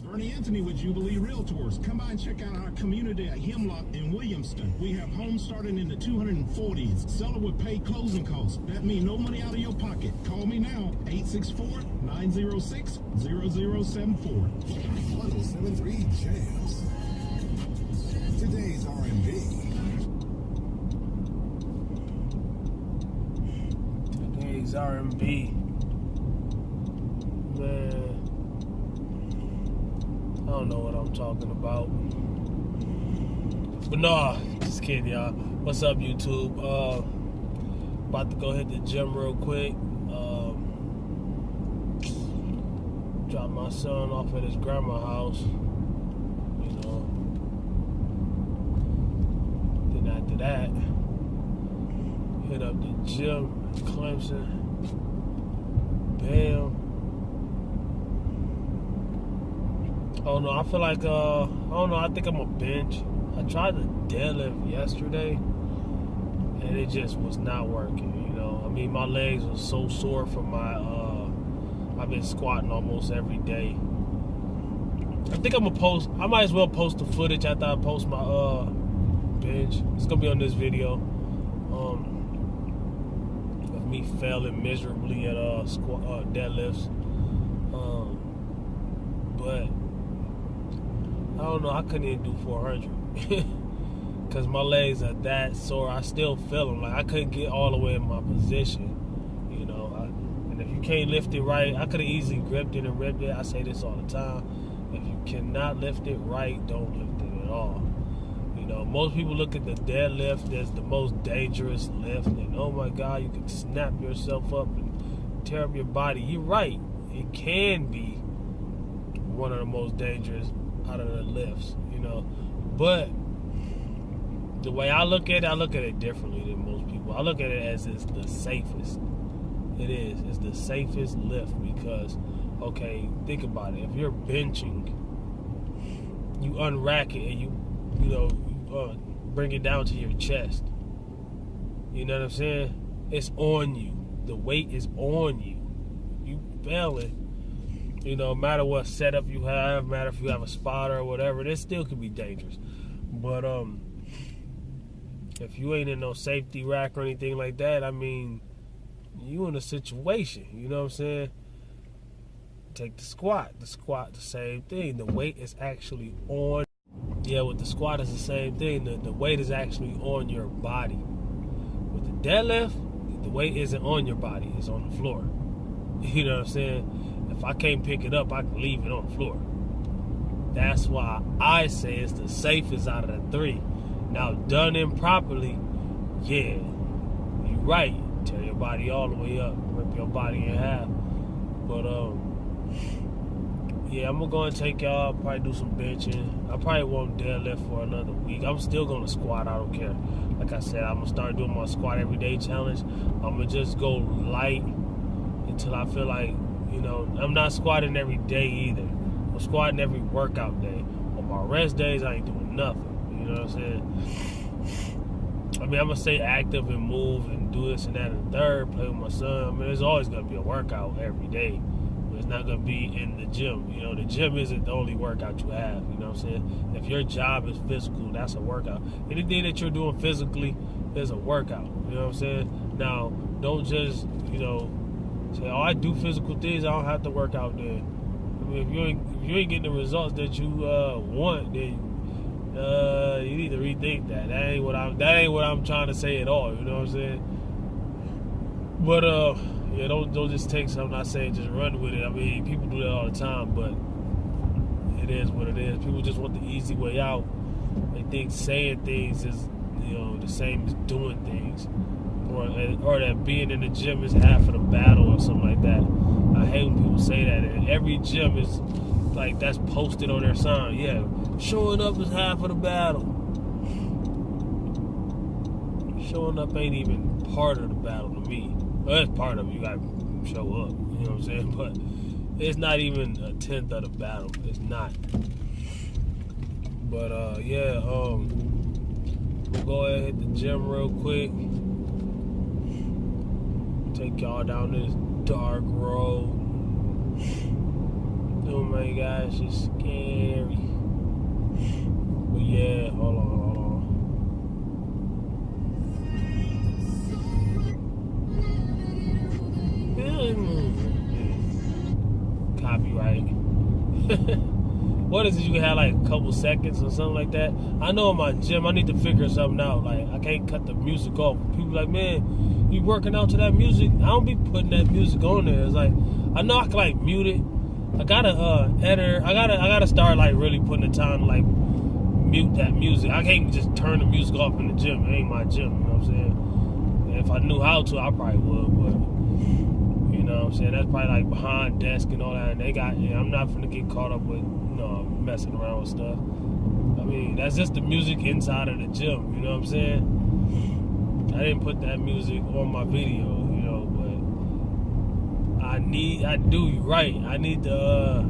Bernie Anthony with Jubilee Realtors. Come by and check out our community at Hemlock in Williamston. We have homes starting in the 240s. Seller with paid closing costs. That means no money out of your pocket. Call me now, 864-906-0074. 1073 Jams. Today's R&B. Today's R&B. Man, I don't know what I'm talking about. But no, just kidding, y'all. What's up, YouTube? About to go hit the gym real quick. Drop my son off at his grandma's house. You know. Then after that, hit up the gym in Clemson. Bam. Oh no, I feel like I don't know, I think I'm a bench. I tried to deadlift yesterday and it just was not working, you know. I mean, my legs were so sore from my I've been squatting almost every day. I think I might as well post the footage after I post my bench. It's gonna be on this video. Of me failing miserably at deadlifts. But I don't know, I couldn't even do 400 because my legs are that sore. I still feel them. Like I couldn't get all the way in my position, you know. And if you can't lift it right, I could have easily gripped it and ripped it. I say this all the time. If you cannot lift it right, don't lift it at all. You know, most people look at the deadlift as the most dangerous lift, and oh my God, you can snap yourself up and tear up your body. You're right. It can be one of the most dangerous out of the lifts, you know. But the way I look at it differently than most people. I look at it as it's the safest. It is. It's the safest lift because, okay, think about it. If you're benching, you unrack it and you bring it down to your chest. You know what I'm saying? It's on you. The weight is on you. You failing. You know, no matter what setup you have, matter if you have a spotter or whatever, this still could be dangerous. But if you ain't in no safety rack or anything like that, I mean, you in a situation, you know what I'm saying? Take the squat. The squat, the same thing. The weight is actually on. Yeah, with the squat, it's the same thing. The weight is actually on your body. With the deadlift, the weight isn't on your body. It's on the floor. You know what I'm saying? If I can't pick it up, I can leave it on the floor. That's why I say it's the safest out of the three. Now, done improperly, yeah, you're right. Tear your body all the way up, rip your body in half. But yeah, I'm gonna go and take y'all. Probably do some benching. I probably won't deadlift for another week. I'm still gonna squat. I don't care. Like I said, I'm gonna start doing my squat every day challenge. I'm gonna just go light until I feel like, you know, I'm not squatting every day either. I'm squatting every workout day. On my rest days, I ain't doing nothing. You know what I'm saying? I mean, I'm going to stay active and move and do this and that and the third, play with my son. I mean, there's always going to be a workout every day. But it's not going to be in the gym. You know, the gym isn't the only workout you have. You know what I'm saying? If your job is physical, that's a workout. Anything that you're doing physically is a workout. You know what I'm saying? Now, don't just, you know, say, oh, I do physical things, I don't have to work out then. I mean, if you ain't getting the results that you want, then you need to rethink that. That ain't what I'm trying to say at all. You know what I'm saying? But yeah, don't just take something I say and just run with it. I mean, people do that all the time, but it is what it is. People just want the easy way out. They think saying things is, you know, the same as doing things. Or that being in the gym is half of the battle or something like that. I hate when people say that. And every gym is like, that's posted on their sign. Yeah, showing up is half of the battle. Showing up ain't even part of the battle to me. Well, it's part of it. You gotta show up. You know what I'm saying? But it's not even a tenth of the battle. It's not. But yeah, we'll go ahead and hit the gym real quick. Take y'all down this dark road. Oh my gosh, it's scary. But yeah, hold on. Copyright. What is it? You can have like a couple seconds or something like that. I know in my gym, I need to figure something out. Like, I can't cut the music off. People like, man, you working out to that music? I don't be putting that music on there. It's like, I know I can like mute it. I gotta edit. I gotta start like really putting the time to like mute that music. I can't just turn the music off in the gym. It ain't my gym. You know what I'm saying? And if I knew how to, I probably would. But you know what I'm saying? That's probably like behind desk and all that. And they got. Yeah, I'm not finna get caught up with messing around with stuff. I mean, that's just the music inside of the gym. You know what I'm saying? I didn't put that music on my video. You know, but I do. You're right. I need to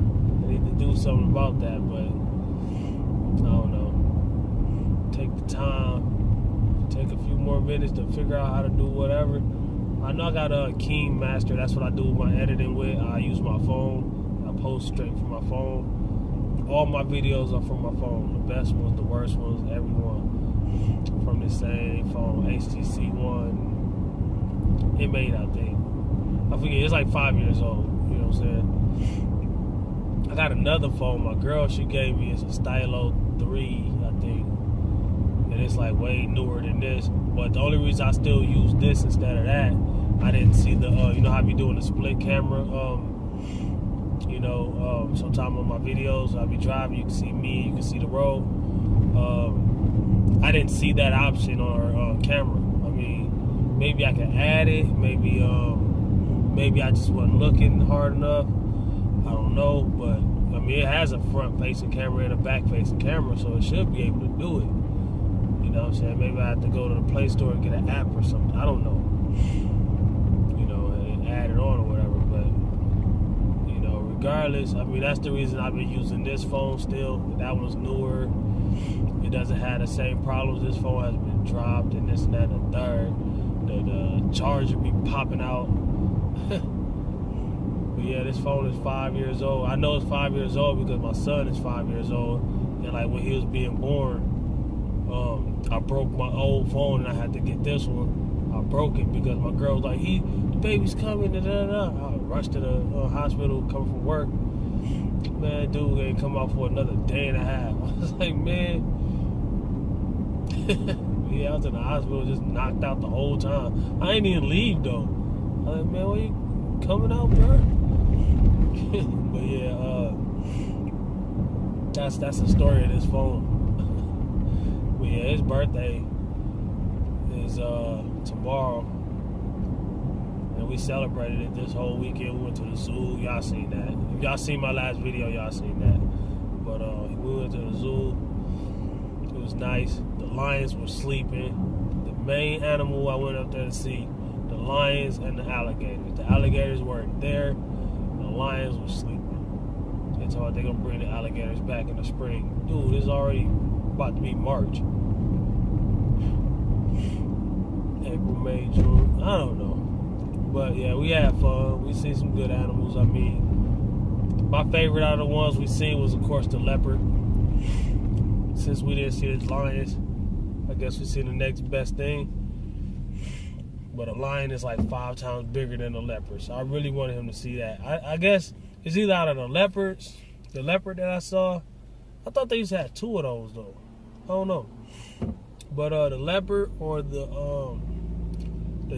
do something about that. But I don't know. Take the time. Take a few more minutes to figure out how to do whatever. I know I got a Keen Master. That's what I do my editing with. I use my phone. I post straight from my phone. All my videos are from my phone. The best ones, the worst ones, everyone from the same phone. HTC One. It made, I think. I forget. It's like 5 years old. You know what I'm saying? I got another phone. My girl, she gave me, it's a Stylo 3, I think. And it's like way newer than this. But the only reason I still use this instead of that, I didn't see the, you know how I be doing the split camera, sometime on my videos, I'll be driving, you can see me, you can see the road. I didn't see that option on her camera. I mean, maybe I can add it, maybe I just wasn't looking hard enough. I don't know, but I mean, it has a front-facing camera and a back-facing camera, so it should be able to do it. You know what I'm saying? Maybe I have to go to the Play Store and get an app or something. I don't know. You know, and add it on or whatever. But, you know, regardless, I mean, that's the reason I've been using this phone still. That one's newer. It doesn't have the same problems. This phone has been dropped and this and that and the third. The charger be popping out. But yeah, this phone is 5 years old. I know it's 5 years old because my son is 5 years old. And like when he was being born, I broke my old phone and I had to get this one. I broke it because my girl was like, the baby's coming, I rushed to the hospital, coming from work. Man, dude ain't come out for another day and a half. I was like, man. Yeah, I was in the hospital just knocked out the whole time. I ain't even leave though. I was like, man, when you coming out, bro? But yeah, that's the story of this phone. But yeah, his birthday is tomorrow, and we celebrated it this whole weekend. We went to the zoo. Y'all seen that? If y'all seen my last video, y'all seen that. But we went to the zoo. It was nice. The lions were sleeping. The main animal I went up there to see, the lions and the alligators. The alligators weren't there. The lions were sleeping. They told they're gonna bring the alligators back in the spring. Dude, it's already about to be March. April, May, June. I don't know. But yeah, we had fun. We seen some good animals. I mean, my favorite out of the ones we seen was, of course, the leopard. Since we didn't see the lions, I guess we seen the next best thing. But a lion is like 5 times bigger than a leopard. So I really wanted him to see that. I guess it's either out of the leopard that I saw. I thought they used to have 2 of those though. I don't know. But the leopard or the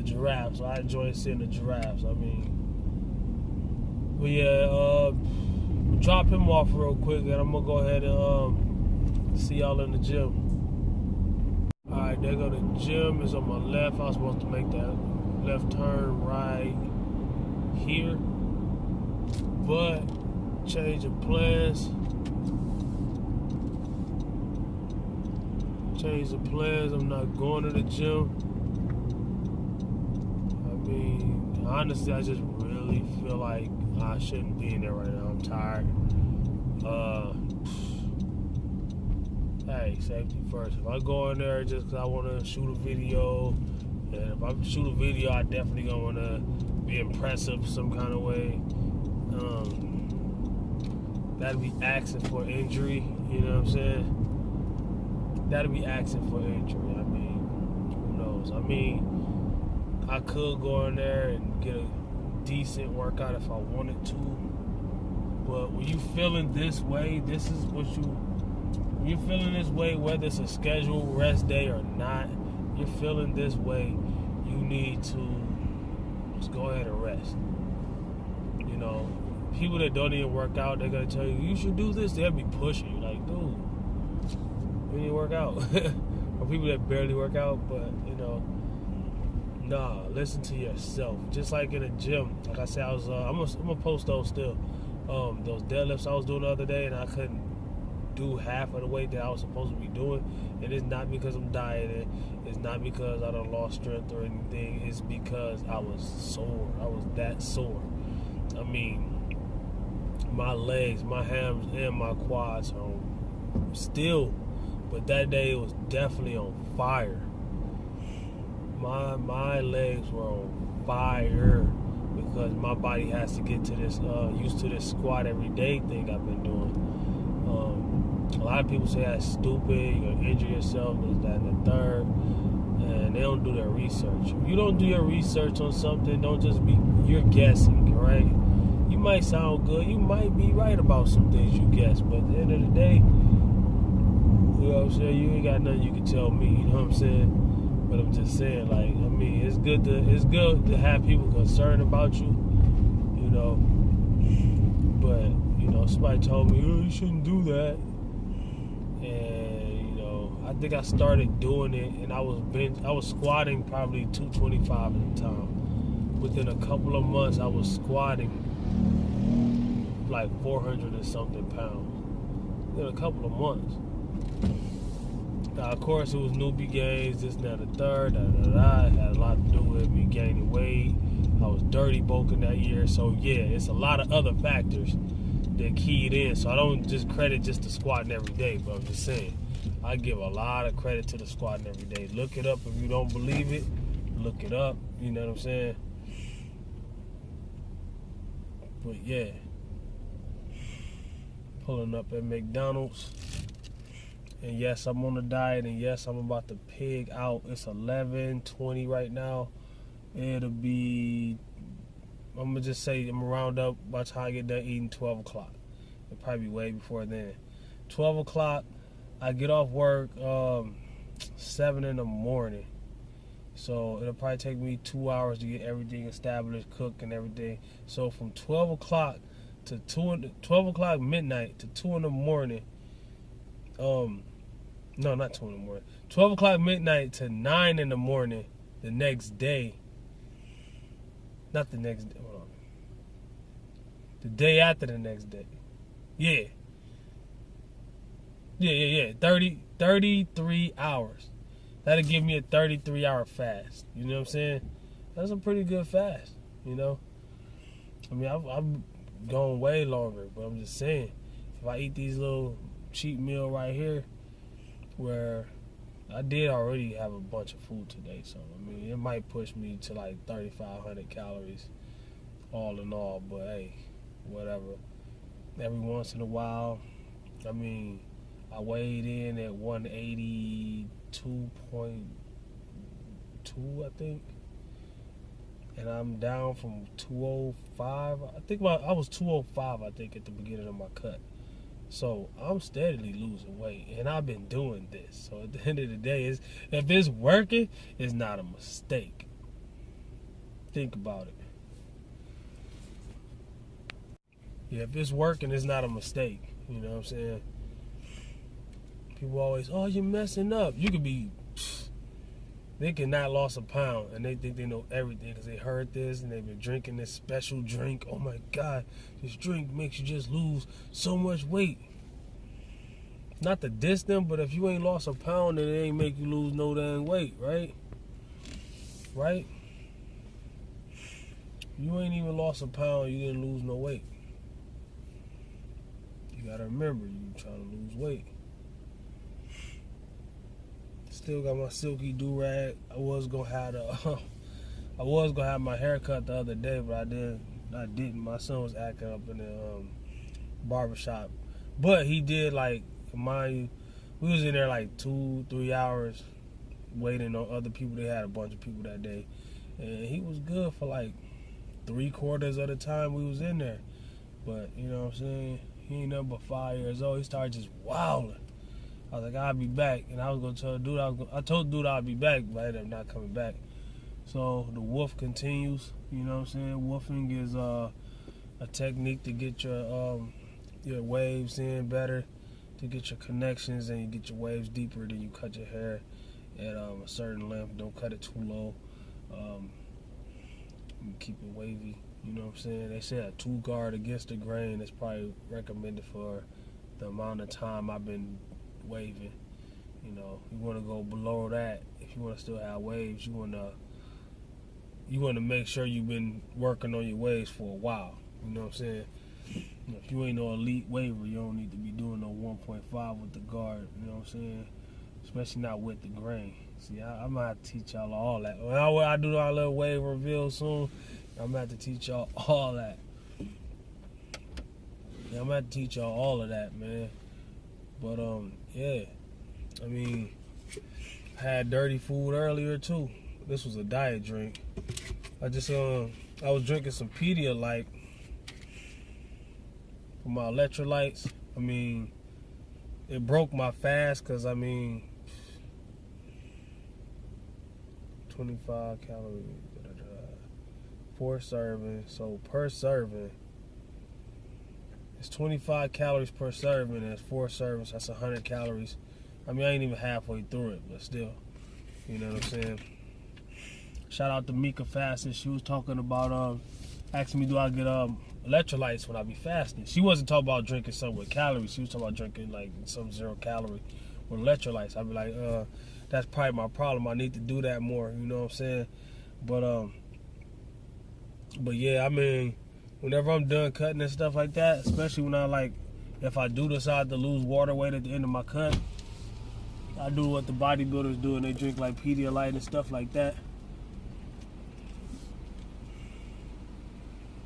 giraffe. So I enjoyed seeing the giraffes. I mean, but yeah, we'll drop him off real quick, and I'm gonna go ahead and see y'all in the gym. Alright, there go the gym. Is on my left. I was supposed to make that left turn right here, but change of plans. Change the plans. I'm not going to the gym. I mean, honestly, I just really feel like I shouldn't be in there right now. I'm tired. Hey, safety first. If I go in there just because I want to shoot a video, and if I shoot a video, I definitely gonna want to be impressive some kind of way. That'll be asking for injury. You know what I'm saying? That'll be asking for injury. I mean, who knows? I mean, I could go in there and get a decent workout if I wanted to. But when you feeling this way, this is what you. When you're feeling this way, whether it's a scheduled rest day or not, you're feeling this way. You need to just go ahead and rest. You know, people that don't even work out, they're gonna tell you you should do this. They'll be pushing you, like, dude, you need to work out. Or people that barely work out, but you know, nah, listen to yourself. Just like in a gym, like I said, I'm gonna post those still. Those deadlifts I was doing the other day, and I couldn't do half of the weight that I was supposed to be doing. And it's not because I'm dieting. It's not because I done lost strength or anything. It's because I was sore. I was that sore. I mean, my legs, my hams, and my quads are still, but that day it was definitely on fire. My legs were on fire because my body has to get to this used to this squat every day thing I've been doing. A lot of people say that's stupid, you're gonna injure yourself, this, that, and the third, and they don't do their research. If you don't do your research on something, don't just be, you're guessing, right? You might sound good, you might be right about some things you guess, but at the end of the day, you know what I'm saying, you ain't got nothing you can tell me, you know what I'm saying? But I'm just saying, like, I mean, it's good to have people concerned about you, you know, but, you know, somebody told me, oh, you shouldn't do that. And, you know, I think I started doing it, and I was squatting probably 225 at the time. Within a couple of months, I was squatting like 400 and something pounds. Within a couple of months. Now, of course, it was newbie gains, this, that, and the third, It had a lot to do with me gaining weight. I was dirty bulking that year, so yeah, it's a lot of other factors that keyed in. So I don't just credit just the squatting every day, but I'm just saying, I give a lot of credit to the squatting every day. Look it up if you don't believe it. Look it up, you know what I'm saying? But yeah, pulling up at McDonald's. And yes, I'm on a diet, and yes, I'm about to pig out. It's 11:20 right now. It'll be, I'm gonna just say, I'm gonna round up by the time I get done eating 12 o'clock. It'll probably be way before then. 12 o'clock, I get off work 7 in the morning. So it'll probably take me 2 hours to get everything established, cook and everything. So from 12 o'clock to 12 o'clock midnight to 2 in the morning, no, not 2 in the morning. 12 o'clock midnight to 9 in the morning the next day. Not the next day, hold on. The day after the next day. Yeah. 33 hours. That'll give me a 33-hour fast. You know what I'm saying? That's a pretty good fast, you know? I mean, I've gone way longer, but I'm just saying, if I eat these little cheat meal right here, where I did already have a bunch of food today, so I mean, it might push me to like 3,500 calories all in all, but hey, whatever. Every once in a while, I mean, I weighed in at 182.2, I think, and I'm down from 205. I think I was 205, I think, at the beginning of my cut. So I'm steadily losing weight, and I've been doing this. So at the end of the day, if it's working, it's not a mistake. Think about it. Yeah, if it's working, it's not a mistake. You know what I'm saying? People always, oh, you're messing up. You could be, they cannot lost a pound, and they think they know everything because they heard this, and they've been drinking this special drink. Oh my God, this drink makes you just lose so much weight. Not to diss them, but if you ain't lost a pound, then it ain't make you lose no damn weight, right? Right? You ain't even lost a pound, you didn't lose no weight. You gotta remember, you trying to lose weight. Still got my silky do-rag. I was gonna have my hair cut the other day, but I didn't. My son was acting up in barbershop. But he did, like, mind you, we was in there like 2-3 hours waiting on other people. They had a bunch of people that day. And he was good for like 3/4 of the time we was in there. But, you know what I'm saying? He ain't nothing but 5 years old. He started just wilding. I was like, I'll be back. And I was going to tell the dude, I told the dude I'll be back, but I ended up not coming back. So the wolf continues. You know what I'm saying? Wolfing is a technique to get your waves in better, to get your connections, and you get your waves deeper. Then you cut your hair at a certain length. Don't cut it too low. You keep it wavy. You know what I'm saying? They say a 2 guard against the grain is probably recommended for the amount of time I've been waving. You know, you want to go below that if you want to still have waves. You want to make sure you've been working on your waves for a while. You know what I'm saying? You know, if you ain't no elite waver, you don't need to be doing no 1.5 with the guard. You know what I'm saying? Especially not with the grain. See, I'm gonna have to teach y'all all that. When I do our little wave reveal soon, I'm gonna have to teach y'all all that. Yeah, I'm gonna have to teach y'all all of that, man. But yeah, I mean, I had dirty food earlier too. This was a diet drink. I was drinking some Pedialyte for my electrolytes. I mean, it broke my fast because, I mean, 25 calories, 4 servings. So per serving, it's 25 calories per serving, and it's 4 servings. That's 100 calories. I mean, I ain't even halfway through it, but still, you know what I'm saying? Shout out to Mika Fasting. She was talking about asking me, do I get electrolytes when I be fasting? She wasn't talking about drinking something with calories. She was talking about drinking like some 0 calorie with electrolytes. I'd be like, that's probably my problem. I need to do that more. You know what I'm saying? But yeah, I mean, whenever I'm done cutting and stuff like that, especially when if I do decide to lose water weight at the end of my cut, I do what the bodybuilders do, and they drink like Pedialyte and stuff like that.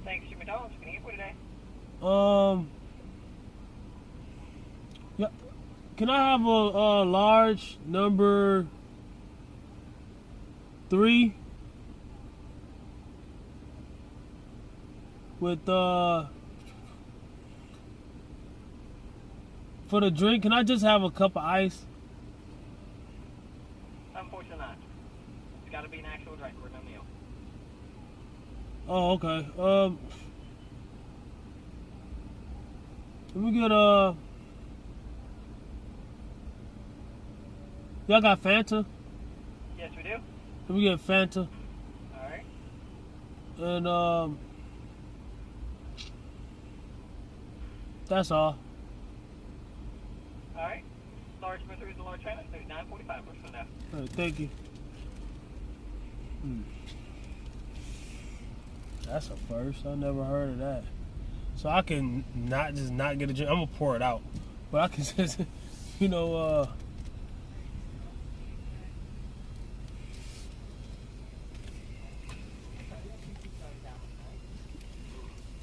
Thanks to McDonald's. Can you get for today? Yeah. Can I have a large number 3 with for the drink? Can I just have a cup of ice? Unfortunately not. It's got to be an actual drink or no meal. Oh, okay. Let me get y'all got Fanta? Yes, we do. Let me get Fanta. Alright. And that's all. Alright. Large smoothie is a large China. There's $9.45 for now. All right, thank you. That's a first. I never heard of that. So I can not get a drink. I'm gonna pour it out, but I can just, you know,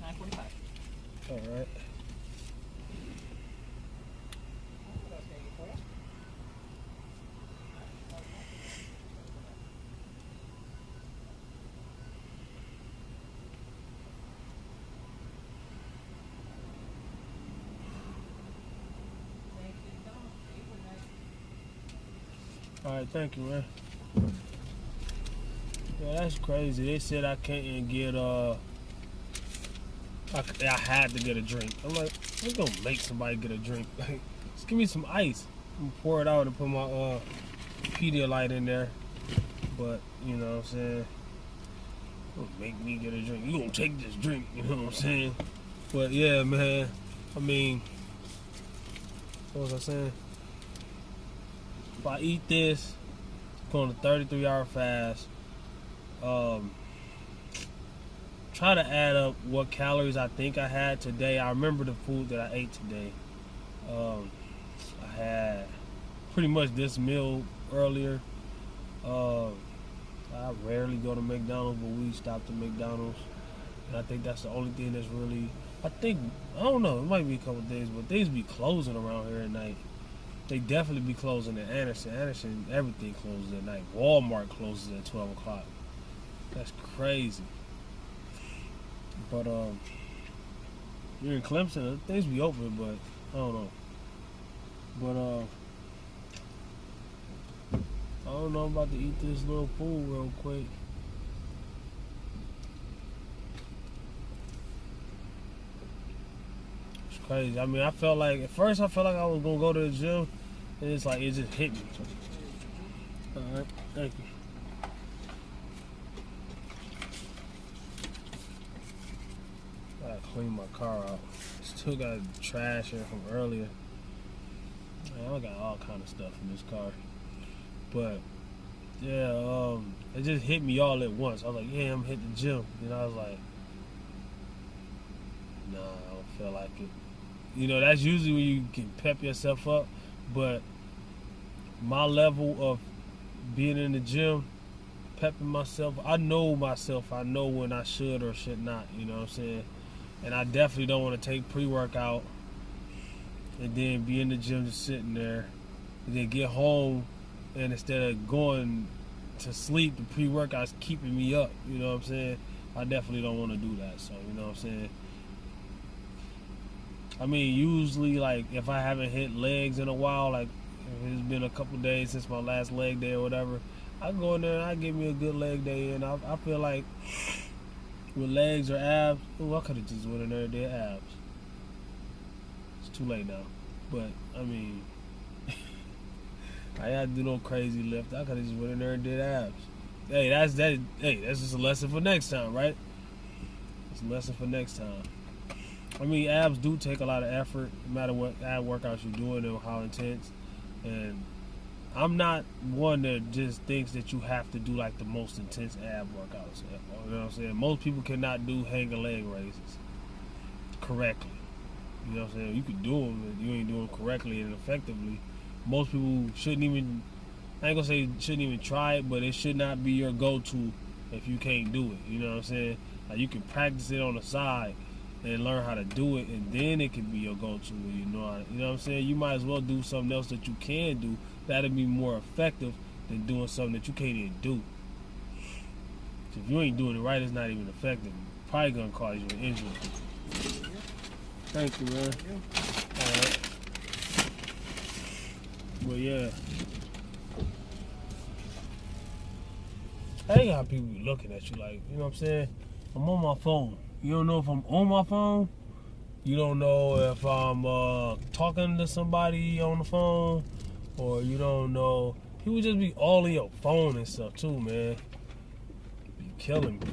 $9.45. all right. All right, thank you, man. Yeah, that's crazy. They said I can't get I had to get a drink. I'm like, I'm gonna make somebody get a drink. Like, just give me some ice. I'm gonna pour it out and put my Pedialyte in there. But you know what I'm saying? Don't make me get a drink. You gonna take this drink? You know what I'm saying? But yeah, man. I mean, what was I saying? If I eat this, go on a 33-hour fast, try to add up what calories I think I had today. I remember the food that I ate today. I had pretty much this meal earlier. I rarely go to McDonald's, but we stopped at McDonald's. And I think that's the only thing that's really I think, I don't know, it might be a couple days, but things be closing around here at night. They definitely be closing at Anderson. Anderson, everything closes at night. Walmart closes at 12 o'clock. That's crazy. But, you're in Clemson, things be open, but I don't know. But, I don't know, I'm about to eat this little food real quick. It's crazy. I mean, at first I felt like I was gonna go to the gym, and it's like, it just hit me. Alright, thank you. Gotta clean my car out. Still got trash in from earlier. Man, I got all kind of stuff in this car. But yeah, it just hit me all at once. I was like, yeah, I'm hitting the gym. And I was like, nah, I don't feel like it. You know, that's usually when you can pep yourself up. But my level of being in the gym, pepping myself, I know myself. I know when I should or should not. You know what I'm saying? And I definitely don't want to take pre-workout and then be in the gym just sitting there and then get home, and instead of going to sleep, the pre-workout's keeping me up. You know what I'm saying? I definitely don't want to do that. So, you know what I'm saying? I mean, usually, like, if I haven't hit legs in a while, like, if it's been a couple days since my last leg day or whatever, I go in there and I give me a good leg day, and I feel like with legs or abs, I could have just went in there and did abs. It's too late now. But, I mean, I had to do no crazy lift. I could have just went in there and did abs. Hey, that's just a lesson for next time, right? It's a lesson for next time. I mean, abs do take a lot of effort, no matter what ab workouts you're doing and how intense. And I'm not one that just thinks that you have to do like the most intense ab workouts. You know what I'm saying? Most people cannot do hanging leg raises correctly. You know what I'm saying? You can do them, but you ain't doing them correctly and effectively. Most people shouldn't even, I ain't gonna say shouldn't even try it, but it should not be your go-to if you can't do it. You know what I'm saying? Like, you can practice it on the side and learn how to do it, and then it can be your go-to when you know how to, you know what I'm saying? You might as well do something else that you can do. That'll be more effective than doing something that you can't even do. So if you ain't doing it right, it's not even effective. It's probably gonna cause you an injury. Thank you, man. Alright. But yeah. I hate how people be looking at you like, you know what I'm saying? I'm on my phone. You don't know if I'm on my phone. You don't know if I'm talking to somebody on the phone. Or you don't know. People just be all in your phone and stuff too, man. Be killing me.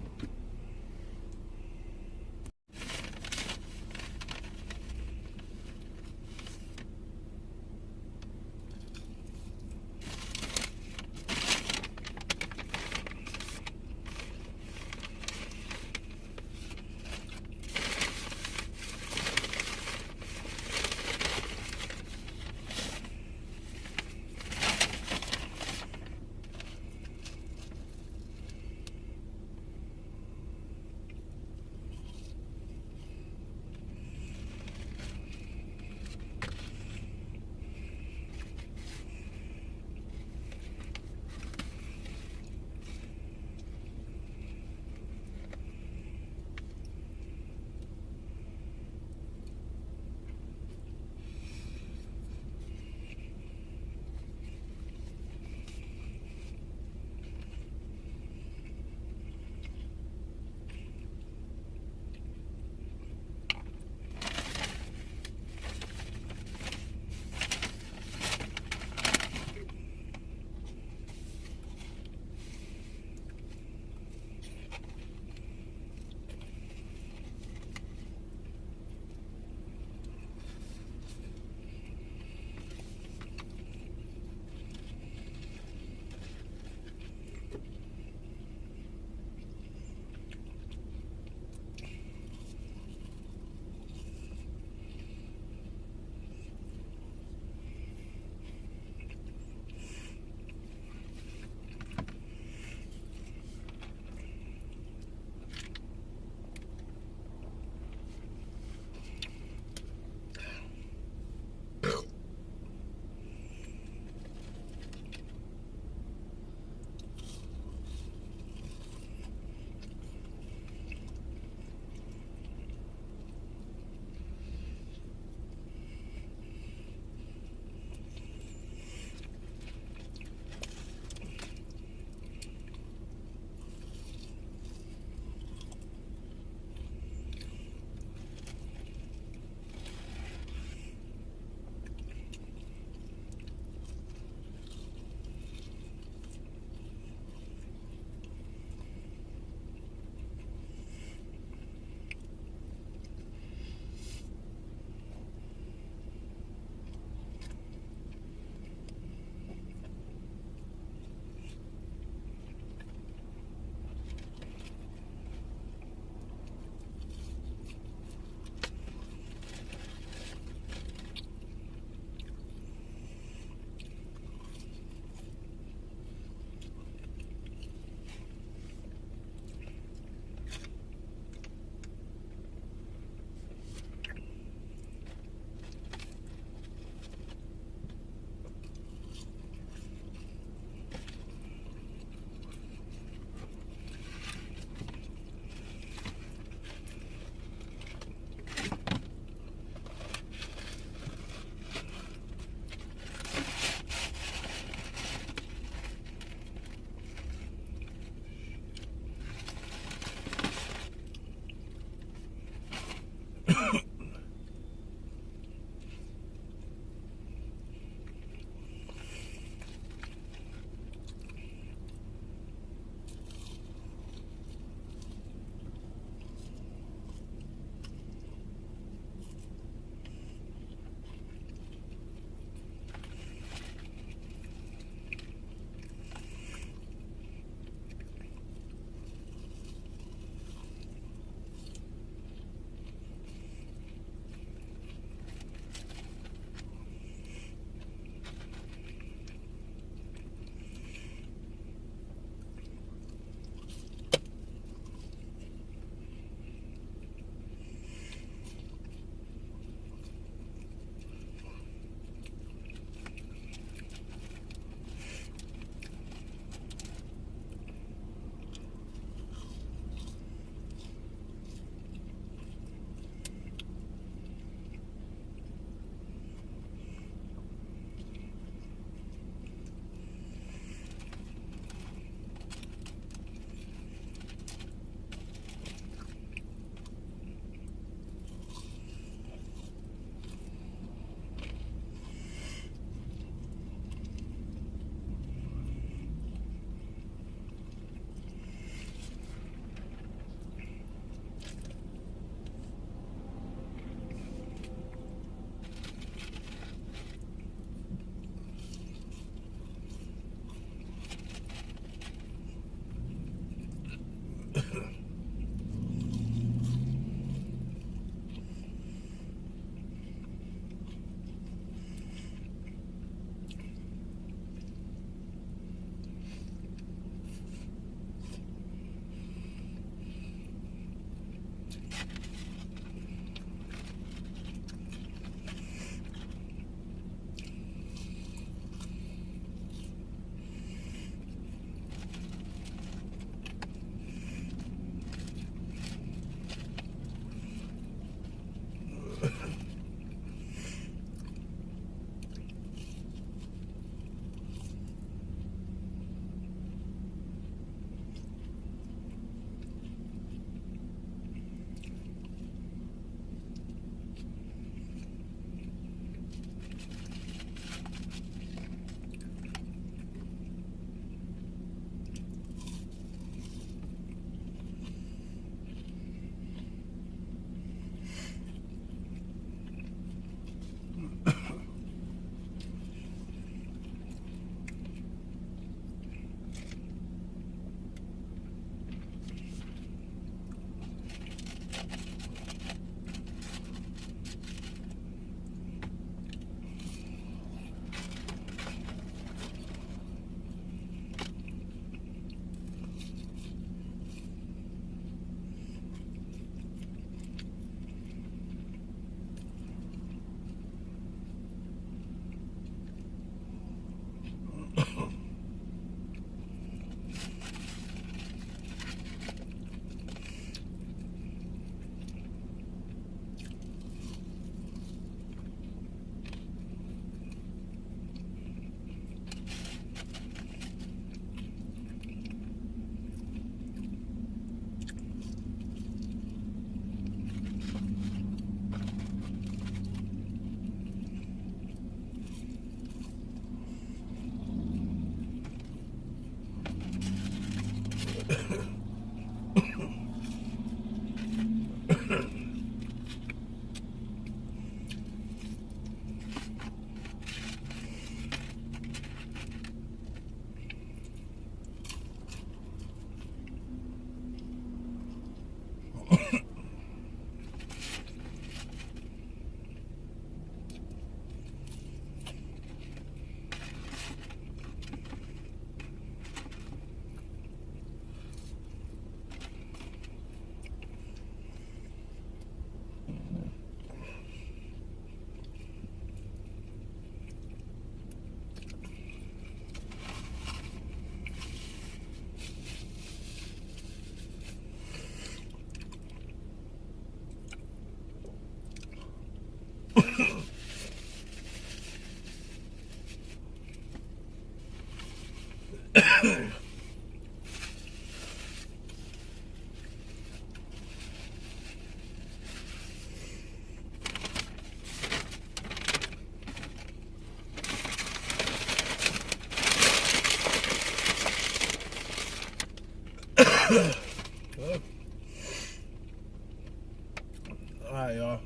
Alright, y'all.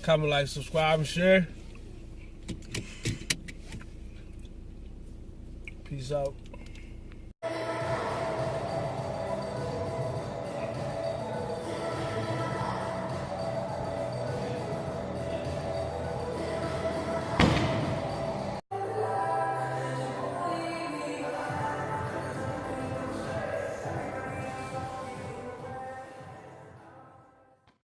Comment, like, subscribe, and share. Peace out.